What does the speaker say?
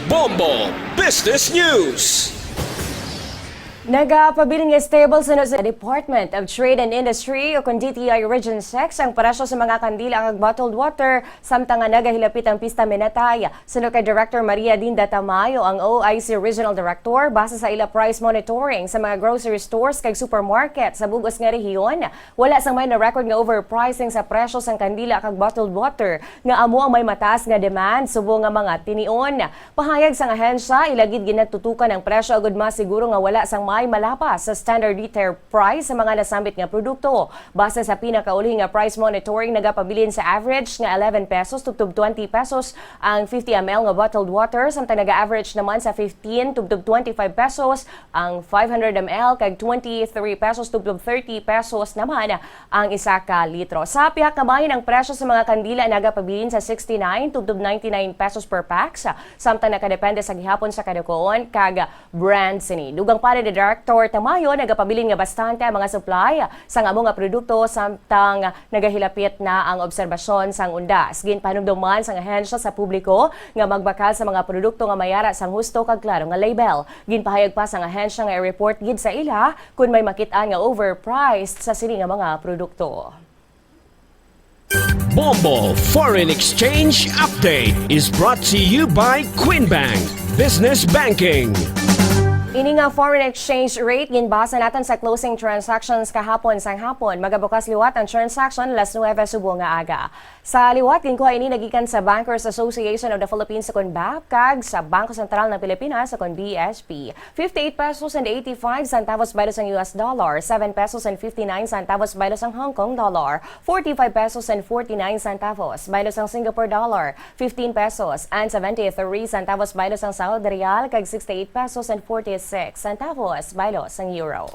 Bombo Business News. Nagapabiling stable sa Department of Trade and Industry o kung DTI Region 6 ang presyo sa mga kandila ag bottled water samtang nga nagahilapit ang Pista Minatay. Sunod kay Director Maria Dinda Tamayo ang OIC Regional Director base sa ila price monitoring sa mga grocery stores kag supermarket sa bugos nga rehiyon. Wala sang may na-record nga overpricing sa presyo sang kandila kag bottled water nga amo ang may mataas nga demand subo nga mga tinion. Pahayag sang ahensya ilagid ginatutukan ang presyo agud masiguro nga wala sang may malapas sa standard retail price sa mga nasambit nga produkto. Base sa pinakauli nga price monitoring nagapabilin sa average nga 11 pesos tubtub 20 pesos ang 50 ml nga bottled water samtang naga-average naman sa 15 tubtub 25 pesos ang 500 ml kag 23 pesos tubtub 30 pesos naman ang isa ka litro. Sa pihak kabayan ang presyo sa mga kandila nagapabilin sa 69 tubtub 99 pesos per pack samtang nakadepende sa gihapon sa kadukoon kag brand sini. Dugang pa ni Director Tamayo nagapabilin nga bastante ang mga supply sa amo nga produkto samtang nagahilapit na ang obserbasyon sang undas. Ginpanumduman sang ahensya sa publiko nga magbakal sa mga produkto nga mayara sang husto kag klaro nga label. Ginpahayag pa sang ahensya nga i-report gid sa ila kung may makit-an nga overpriced sa sini nga mga produkto. Bombo Foreign Exchange Update is brought to you by Queen Bank Business Banking. Ini nga foreign exchange rate ginbasa natin sa closing transactions kahapon sang hapon. Magabukas liwat ang transaction las 9 subo nga aga. Sa liwat ginkuha ini nagikan sa Bankers Association of the Philippines sa BAP kag sa Bangko Sentral ng Pilipinas sa BSP. 58 pesos and 85 centavos baylo sang US dollar, 7 pesos and 59 centavos baylo sang Hong Kong dollar, 45 pesos and 49 centavos baylo sang Singapore dollar, 15 pesos and 73 centavos baylo sang Saudi Real kag 68 pesos and 46 centavos baylo sang euro.